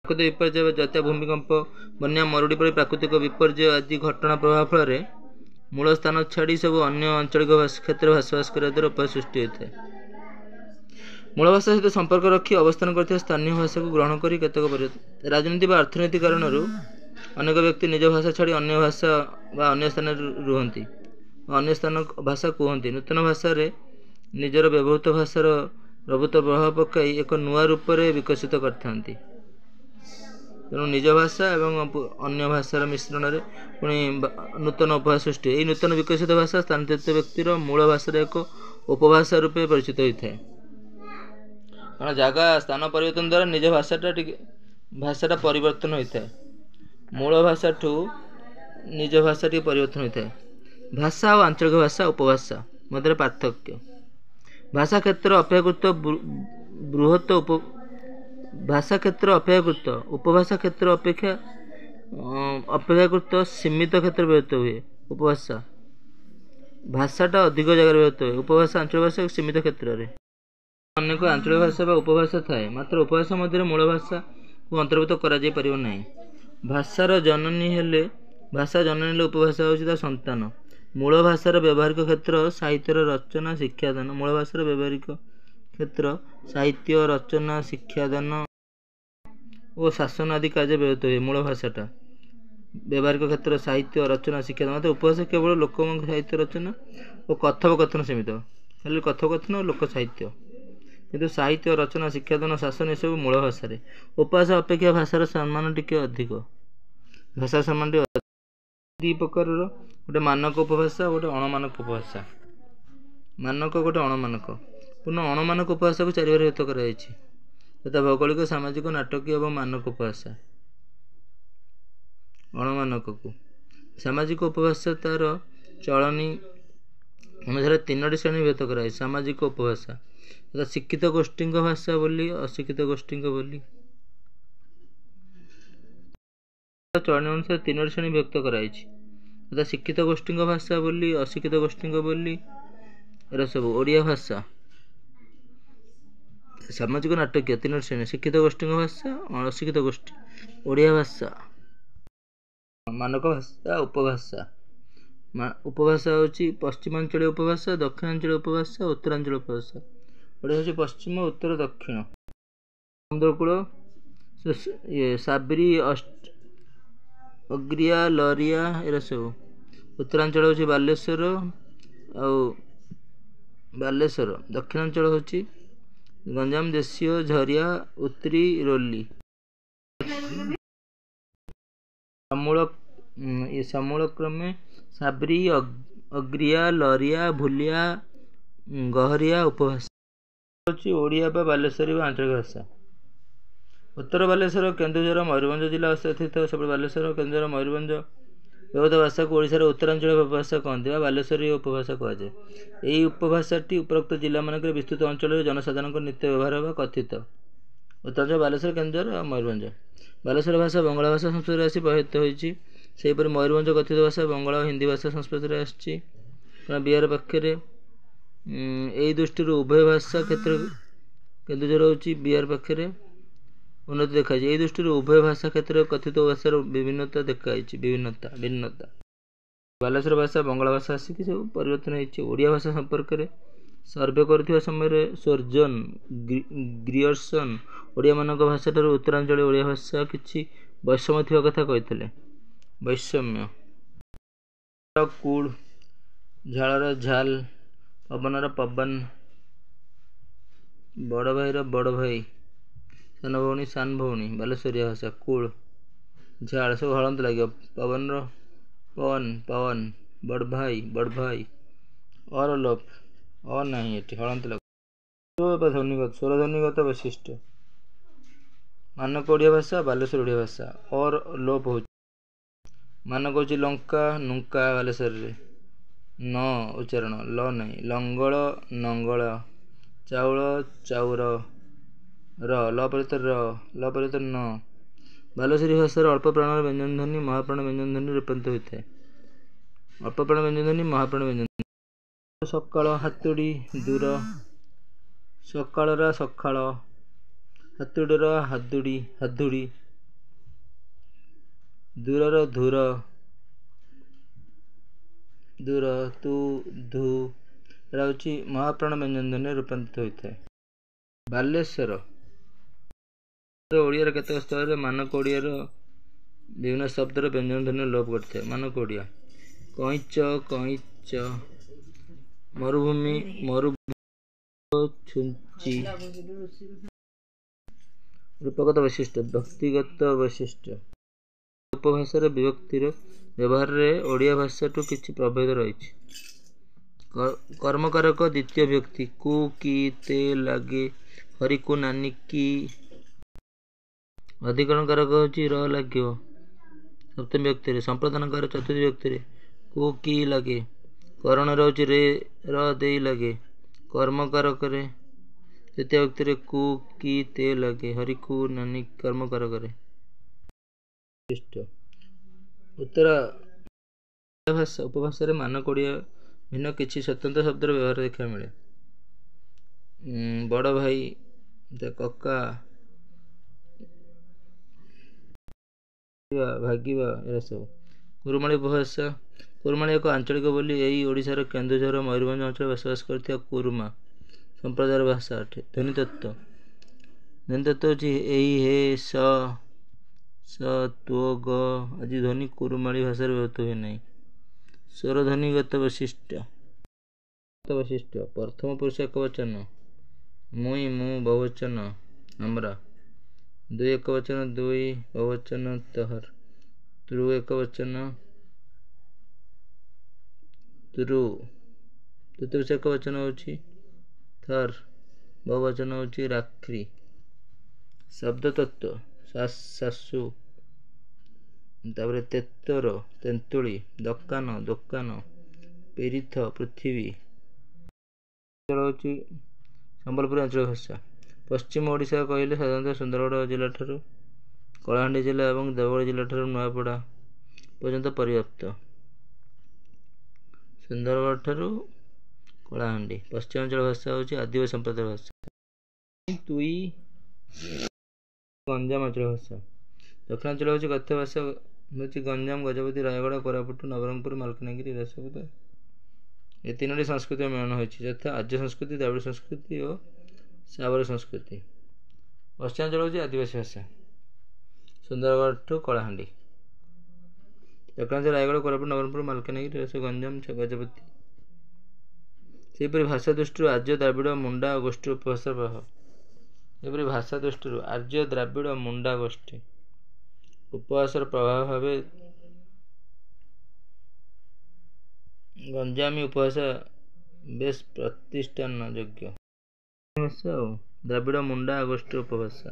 प्राकृतिक विपर्य जत्या भूमिकंप बन्या मरुड़ी परि प्राकृतिक विपर्य आदि घटना प्रभाव फल मूल स्थान छाड़ी सब अन्य आंचलिक क्षेत्र भाषाभास करने द्वारा उपाय सृष्टि होता है। मूल भाषा सहित संपर्क रखी अवस्थान करथिबा स्थानीय भाषा को ग्रहण करी केतक परिवर्तन राजनीति व अर्थनीति कारण अनेक व्यक्ति निज भाषा छाड़ी अन्य भाषा व अन्य स्थान रुहंती अन्य स्थान भाषा कहते नूतन भाषा रे निजर व्यवहृत भाषार प्रभुत्व प्रभाव पकाई एक नुआ रूप से विकसित करथांती। तेणु निज भाषा एवं अन्य भाषार मिश्रण में पुणी नूतन उपभाषा सृष्टि यही नूतन विकसित भाषा स्थानांतरित व्यक्तिर मूल भाषार एक उपभाषा रूपे परिचित होता है। कारण जगह स्थान परिवर्तन द्वारा निज भाषाटा परिवर्तन होता है। मूल भाषा ठू निज भाषा टी परिवर्तन होता है। भाषा और आंचलिक भाषा उपभाषा मध्य पार्थक्य भाषा क्षेत्र अपेक्षाकृत बृहत भाषा क्षेत्र अपेक्षाकृत उपभाषा क्षेत्र अपेक्षाकृत सीमित क्षेत्र व्यक्त हुए उपभाषा भाषाटा अधिक जगह व्यक्त हुए उपभाषा आंचलिक भाषा सीमित क्षेत्र में अनेक आंचलिक भाषा व उपभाषा थाए मात्र उपभाषा मध्य मूल भाषा को अंतर्भुक्त करा जाय परिबो नाही। भाषार जननी हेले भाषा जननी हेले उपभाषा होछि ता संतान। मूल भाषार व्यवहारिक क्षेत्र साहित्यर रचना शिक्षादान मूल भाषार व्यवहारिक क्षेत्र साहित्य रचना शिक्षादान और शासन आदि कार्य व्यवहृत हुए। मूल भाषाटा व्यवहारिक क्षेत्र साहित्य रचना शिक्षादान मतलब उपभाषा केवल लोक साहित्य रचना और कथोपकथन सीमित खाली कथोपकथन और लोक साहित्य किंतु साहित्य रचना शिक्षादान शासन यह सब मूल भाषा उपभाषा अपेक्षा भाषार सम्मान टिके अधिक भाषा सम्मान दी प्रकार गोटे मानक उपभाषा गोटे अणमानक उपभाषा मानक गोटे अणमानक पुनः अणमानक उपभाषा को चारि व्यक्त कराई तथा भौगोलिक सामाजिक नाटकीय एवं मानक उपभाषा अणमानक को सामाजिक उपभाषा तार चलनी अनुसार तीनोटी श्रेणी व्यक्त कराई सामाजिक उपभाषा तथा शिक्षित गोष्ठी भाषा बोली अशिक्षित गोष्ठी बोली चलनी अनुसार तीनोटी श्रेणी व्यक्त कराई तथा शिक्षित गोष्ठी भाषा बोली अशिक्षित गोष्ठी बोली एरा सब ओडिया भाषा सामाजिक नाटकीय तीन श्रेणी शिक्षित गोष्ठी भाषा अशिक्षित गोष्ठी ओडिया भाषा मानक भाषा उपभाषा उपभाषा होची पश्चिमांचल उपभाषा दक्षिणांचल उपभाषा उत्तरांचल उपभाषा ओडिया होची पश्चिम उत्तर दक्षिण समुद्रकूल साबरी अग्रिया लरिया एरा सब उत्तरांचल होची बालेश्वर बालेश्वर दक्षिणांचल होची गंजाम देशीय झरिया उत्तरी रोली समूल क्रमे साबरी अग्रिया लरिया भूलिया गहरिया उपभाषा होची ओडिया बा बालेश्वरी व आंचलिक भाषा। उत्तर बालेश्वर केन्दुझर मयूरभंज जिला स्थित सब बालेश्वर केन्दुझर मयूरभंज व्यवहार भाषा को ओडिशार उत्तरांचल उपभाषा कहते बालेश्वरी उपभाषा कहुए। यही उपभाषाटी उपरोक्त जिला मानक विस्तृत अंचल जनसाधारण नित्य व्यवहार व कथित उत्तरांचल बालेश्वर केन्दुझर और मयूरभंज। बालेश्वर भाषा बंगाला भाषा संस्पर्श आसी प्रभावित होती सेहीपरि मयूरभंज कथित भाषा बंगाला और हिंदी भाषा संस्पर्श आसी बिहार पाखे यही दृष्टि उभय भाषा क्षेत्र केन्दुझर होची बिहार पाखे उन्नति देखा यही दृष्टि उभय भाषा क्षेत्र कथित भाषार विभिन्नता देखा भिन्नता बालेश्वर भाषा बंगाला भाषा आसिक सब परिवर्तन होती। ओडिया भाषा संपर्क में सर्वे कर समय स्वर्जन ग्रियर्सन ओडिया मानक भाषा ठार उत्तरांचल ओडिया भाषा किसी वैषम्य थी कथा कहते वैषम्य कूड़ झालर झाल पवनर पवन बड़ भाईर बड़ भाई सान भौणी सान भौणी बालेश्वरिया भाषा कूल झाड़ सब हलंत लगे पवन पवन पवन बड़ भाई और लोप और नहीं ये हलंत लगे ध्वनिगत स्वर ध्वनिगत वैशिष्ट्य मानक ओडिया भाषा बालेश्वर ओडिया भाषा और लोप हो मानक हो लंका नुंका बालेश्वर न उच्चारण ल नहीं लंगल नंगल चाउल चाउर ल परित न बालेश्वरी भाषार अल्प प्राण व्यंजन ध्वनि महाप्राण व्यंजन ध्वनि रूपांतरित होता है। अल्प प्राण व्यंजन ध्वनि महाप्राण व्यंजन सकाळ हातुड़ी दूर सकाळरा सकाळ हातुड़ीर हादुड़ी हादुड़ी ଦୂରର ଧୂର ଦୂର ତୁ ଧୁ ଏଟା ହେଉଛି ମହାପ୍ରାଣ ବ୍ୟଞ୍ଜନ ଧ୍ୱନିରେ ରୂପାନ୍ତରିତ ହୋଇଥାଏ। ବାଲେଶ୍ୱର ଓଡ଼ିଆର କେତେକ ସ୍ଥଳରେ ମାନକ ଓଡ଼ିଆର ବିଭିନ୍ନ ଶବ୍ଦର ବ୍ୟଞ୍ଜନ ଧ୍ୱନି ଲୋପ କରିଥାଏ। ମାନକ ଓଡ଼ିଆ କଇଁଚ କଇଁଚ, ମରୁଭୂମି ମରୁଭୂମି, ଛୁଞ୍ଚି। ରୂପଗତ ବୈଶିଷ୍ଟ୍ୟ ବ୍ୟକ୍ତିଗତ ବୈଶିଷ୍ଟ୍ୟ ଉପଭାଷାର ବିଭକ୍ତିର ବ୍ୟବହାରରେ ଓଡ଼ିଆ ଭାଷାଠୁ କିଛି ପ୍ରଭେଦ ରହିଛି। କର୍ମକାରକ ଦ୍ୱିତୀୟ ବିଭକ୍ତି କୁ କି ତେ ଲାଗେ, ହରିକୁ ନାନି କି। ଅଧିକରଣ କାରକ ହେଉଛି ର ଲାଗିବ ସପ୍ତମୀ ବିଭକ୍ତିରେ, ସମ୍ପ୍ରଦାନ କାରକ ଚତୁର୍ଥୀ ବିଭକ୍ତିରେ କୁ କି ଲାଗେ, କରଣରେ ହେଉଛି ରେ ର ଦେଇ ଲାଗେ, କର୍ମକାରକରେ ତୃତୀୟ ବିଭକ୍ତିରେ କୁ କି ତେ ଲାଗେ, ହରିକୁ ନାନି କର୍ମକାରକରେ। ଉତ୍ତର ଭାଷା ଉପଭାଷାରେ ମାନକ ଓଡ଼ିଆ ଭିନ୍ନ କିଛି ସ୍ୱତନ୍ତ୍ର ଶବ୍ଦର ବ୍ୟବହାର ଦେଖିବାକୁ ମିଳେ। ବଡ଼ ଭାଇ, କକା, ଭାଗିବା ଏରା ସବୁ। କୁରୁମାଳି ଉପଭାଷା କୁରୁମାଳି ଏକ ଆଞ୍ଚଳିକ ବୋଲି ଏହି ଓଡ଼ିଶାର କେନ୍ଦୁଝର ମୟୂରଭଞ୍ଜ ଅଞ୍ଚଳରେ ବସବାସ କରୁଥିବା କୁରୁମା ସମ୍ପ୍ରଦାୟର ଭାଷା ଅଟେ। ଧ୍ୱନିତତ୍ତ୍ୱ ହେଉଛି ଏଇ ହେ ସ ତ୍ୱ ଗ ଆଦି ଧ୍ୱନି କୁରୁମାଳି ଭାଷାରେ ବ୍ୟବହୃତ ହୁଏ ନାହିଁ। ସ୍ୱର ଧ୍ୱନିଗତ ବୈଶିଷ୍ଟ୍ୟ ପ୍ରଥମ ପୁରୁଷ ଏକବଚନ ମୁଇଁ ମୁଁ, ବହୁବଚନ ଆମର, ଦୁଇ ଏକବଚନ ଦୁଇ, ବହୁବଚନ ତହର, ତୃ ଏକବଚନ ତୃ, ତୃତୀୟ ପୁରୁଷ ଏକବଚନ ହେଉଛି ଥର, ବହୁବଚନ ହେଉଛି ରାତ୍ରି। ଶବ୍ଦ ତତ୍ତ୍ୱ ଶାଶୁ, ତାପରେ ତେତର ତେନ୍ତୁଳି, ଦୋକାନ ଦୋକାନ, ପୀରିଥ ପୃଥିବୀ। ହେଉଛି ସମ୍ବଲପୁରୀ ଆଞ୍ଚଳିକ ଭାଷା। ପଶ୍ଚିମ ଓଡ଼ିଶା କହିଲେ ସାଧାରଣତଃ ସୁନ୍ଦରଗଡ଼ ଜିଲ୍ଲାଠାରୁ କଳାହାଣ୍ଡି ଜିଲ୍ଲା ଏବଂ ଦେବଗଡ଼ ଜିଲ୍ଲାଠାରୁ ନୂଆପଡ଼ା ପର୍ଯ୍ୟନ୍ତ ପରିବ୍ୟାପ୍ତ। ସୁନ୍ଦରଗଡ଼ ଠାରୁ କଳାହାଣ୍ଡି। ପଶ୍ଚିମାଞ୍ଚଳ ଭାଷା ହେଉଛି ଆଦିବାସୀ ସମ୍ପ୍ରଦାୟର ଭାଷା। ତୁଇ ଗଞ୍ଜାମ ଅଞ୍ଚଳ ଭାଷା। ଦକ୍ଷିଣାଞ୍ଚଳ ହେଉଛି কথ୍ୟ ଭାଷା ହେଉଛି ଗଞ୍ଜାମ, ଗଜପତି, ରାୟଗଡ଼ା, କୋରାପୁଟ, ନବରଙ୍ଗପୁର, ମାଲକାନଗିରି। ଏ ସବୁ ଏ ତିନୋଟି ସଂସ୍କୃତିର ମିଳନ ହୋଇଛି, ଯଥା ଆର୍ଯ୍ୟ ସଂସ୍କୃତି, ଦ୍ରାବିଡ଼ ସଂସ୍କୃତି ଓ ସାବର ସଂସ୍କୃତି। ପଶ୍ଚିମାଞ୍ଚଳ ହେଉଛି ଆଦିବାସୀ ଭାଷା। ସୁନ୍ଦରଗଡ଼ଠୁ କଳାହାଣ୍ଡି। ଦକ୍ଷିଣାଞ୍ଚଳ ରାୟଗଡ଼ା, କୋରାପୁଟ, ନବରଙ୍ଗପୁର, ମାଲକାନଗିରି, ଗଞ୍ଜାମ, ଗଜପତି। ସେହିପରି ଭାଷା ଦୃଷ୍ଟିରୁ ଆର୍ଯ୍ୟ ଦ୍ରାବିଡ଼ ମୁଣ୍ଡା ଗୋଷ୍ଠୀ ଉପଭାଷାର ପ୍ରଭାବ। ସେହିପରି ଭାଷା ଦୃଷ୍ଟିରୁ ଆର୍ଯ୍ୟ ଦ୍ରାବିଡ଼ ମୁଣ୍ଡା ଗୋଷ୍ଠୀ ଉପଭାଷାର ପ୍ରଭାବ ଭାବେ ଗଞ୍ଜାମୀ ଉପଭାଷା ବେଶ ପ୍ରତିଷ୍ଠାନ ଯୋଗ୍ୟ ଭାଷା। ଦ୍ରାବିଡ଼ ମୁଣ୍ଡା ଗୋଷ୍ଠୀର ଉପଭାଷା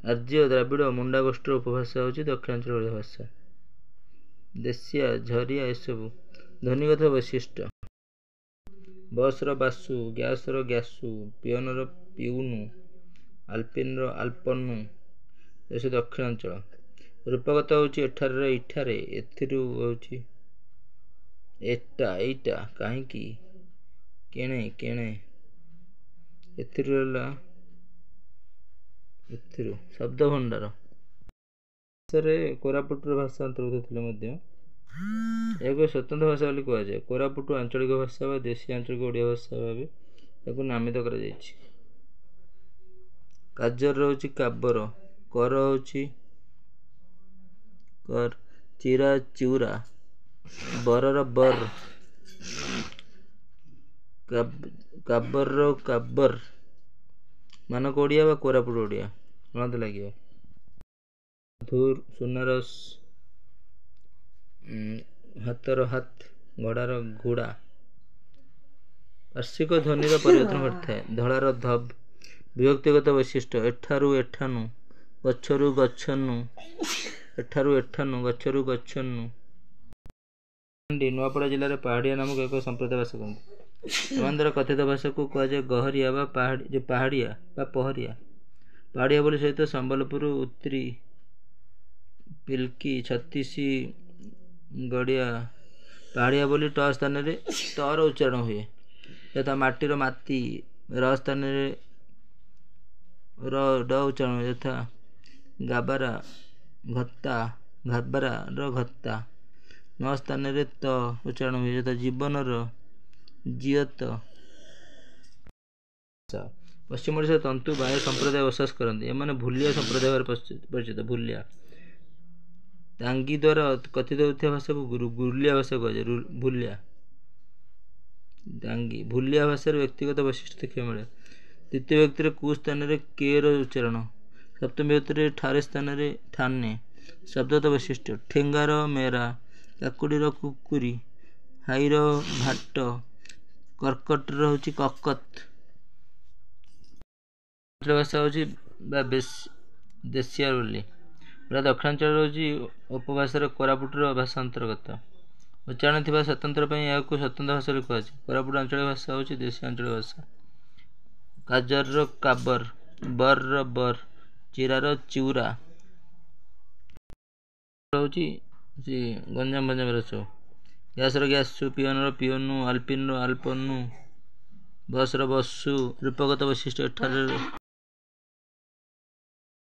ଆର୍ଯ୍ୟ ଦ୍ରାବିଡ଼ ମୁଣ୍ଡା ଗୋଷ୍ଠୀର ଉପଭାଷା ହେଉଛି ଦକ୍ଷିଣାଞ୍ଚଳ ଓଡ଼ିଆ ଭାଷା। ଦେଶିଆ, ଝରିଆ ଏସବୁ। ଧ୍ୱନିଗତ ବୈଶିଷ୍ଟ୍ୟ ବସ୍ର ବାସୁ, ଗ୍ୟାସର ଗ୍ୟାସୁ, ପିଅନର ପିଉନୁ, ଆଲପିନର ଆଲପନୁ। ଏସବୁ ଦକ୍ଷିଣାଞ୍ଚଳ। ରୂପଗତ ହେଉଛି ଏଠାରର ଇଠାରେ, ଏଥିରୁ ହେଉଛି ଏଟା ଏଇଟା, କାହିଁକି, କେଣେ କେଣେ, ଏଥିରୁ ହେଲା ଏଥିରୁ। ଶବ୍ଦ ଭଣ୍ଡାର ଭାଷାରେ କୋରାପୁଟର ଭାଷା ଅନ୍ତର୍ଭୁକ୍ତ ଥିଲେ ମଧ୍ୟ ଏହାକୁ ସ୍ୱତନ୍ତ୍ର ଭାଷା ବୋଲି କୁହାଯାଏ। କୋରାପୁଟ ଆଞ୍ଚଳିକ ଭାଷା ବା ଦେଶୀ ଆଞ୍ଚଳିକ ଓଡ଼ିଆ ଭାଷା ଭାବେ ଏହାକୁ ନାମିତ କରାଯାଇଛି। କାଜର ହେଉଛି କାବର, କର ହେଉଛି କର, ଚିରା ଚିଉରା, ବରର ବର, କାବରର କାବର। ମାନକ ଓଡ଼ିଆ ବା କୋରାପୁଟ ଓଡ଼ିଆ ମତେ ଲାଗିବ। ଧୂର, ସୁନାରସ, ହାତର ହାତ, ଘୋଡ଼ାର ଘୋଡ଼ା। ପାର୍ଶ୍ୱିକ ଧ୍ୱନିର ପରିବର୍ତ୍ତନ ଘଟିଥାଏ। ଧଳାର ଧବ। ବିଭକ୍ତିଗତ ବୈଶିଷ୍ଟ୍ୟ ଏଠାରୁ ଏଠାନୁ, ଗଛରୁ ଗଛନୁ, ଏଠାରୁ ଏଠାନୁ, ଗଛରୁ ଗଛନୁ। ନୂଆପଡ଼ା ଜିଲ୍ଲାରେ ପାହାଡ଼ିଆ ନାମକ ଏକ ସମ୍ପ୍ରଦାୟ ବାସ କରନ୍ତି। ଏମାନଙ୍କ ଦ୍ୱାରା କଥିତ ଭାଷାକୁ କୁହାଯାଏ ଗହରିଆ ବା ପାହାଡ଼ିଆ ବା ପହରିଆ। ପାହାଡ଼ିଆ ବୋଲି ସହିତ ସମ୍ବଲପୁର, ଉତ୍ରୀ, ପିଲ୍କି, ଛତିଶି ଗଡ଼ିଆ। ପାହାଡ଼ିଆ ବୋଲି ଟ ସ୍ଥାନରେ ତର ଉଚ୍ଚାରଣ ହୁଏ, ଯଥା ମାଟିର ମାଟି। ର ସ୍ଥାନରେ ର ଡ ଉଚ୍ଚାରଣ ହୁଏ, ଯଥା ଗାବାରା, ଭତ୍ତା। ଘାବରାର ଘତା। ନ ସ୍ଥାନରେ ତ ଉଚ୍ଚାରଣ ହୁଏ, ଯଥା ଜୀବନର ଜିୟତ। ପଶ୍ଚିମ ଓଡ଼ିଶାରେ ତନ୍ତୁ ବାୟ ସମ୍ପ୍ରଦାୟ ବସବାସ କରନ୍ତି। ଏମାନେ ଭୁଲିଆ ସମ୍ପ୍ରଦାୟ ଭାବରେ ପରିଚିତ। ଭୁଲିଆ ତାଙ୍ଗି ଦ୍ୱାରା କଥିତ ହେଉଥିବା ଭାଷାକୁ ଗୁଲିଆ ଭାଷା କୁହାଯାଏ। ଭୁଲିଆ ତାଙ୍ଗି ଭୁଲିଆ ଭାଷାର ବ୍ୟକ୍ତିଗତ ବୈଶିଷ୍ଟ୍ୟ ଦେଖିବାକୁ ମିଳେ। ଦ୍ୱିତୀୟ ବ୍ୟକ୍ତିରେ କୁ ସ୍ଥାନରେ କେର ଉଚ୍ଚାରଣ। ସପ୍ତମ ବ୍ୟକ୍ତିରେ ଠାରେ ସ୍ଥାନରେ ଠାନେ। ଶବ୍ଦଗତ ବୈଶିଷ୍ଟ୍ୟ ଠେଙ୍ଗାର ମେରା, କାକୁଡ଼ିର କୁକୁରି, ହାଇର ଭାଟ, କର୍କଟର ହେଉଛି କକତ। ଅଞ୍ଚଳ ଭାଷା ହେଉଛି ବା ଦେଶିଆ ବୋଲି। ପୁରା ଦକ୍ଷିଣାଞ୍ଚଳ ହେଉଛି ଉପଭାଷାର କୋରାପୁଟର ଭାଷା ଅନ୍ତର୍ଗତ। ଉଚ୍ଚାରଣ ଥିବା ସ୍ୱତନ୍ତ୍ର ପାଇଁ ଏହାକୁ ସ୍ୱତନ୍ତ୍ର ଭାଷା ବୋଲି କୁହାଯାଏ। କୋରାପୁଟ ଆଞ୍ଚଳିକ ଭାଷା ହେଉଛି ଦେଶୀୟ ଆଞ୍ଚଳିକ ଭାଷା। କାଜରର କାବର, ବରର ବର, ଚିରାର ଚିଉରା ହେଉଛି ଗଞ୍ଜାମ ସବୁ। ଗ୍ୟାସର ଗ୍ୟାସୁ, ପିଅନର ପିଅନୁ, ଆଲପିନର ଆଲପନୁ, ବସର ବସୁ। ରୂପଗତ ବୈଶିଷ୍ଟ୍ୟ ଏଠାରେ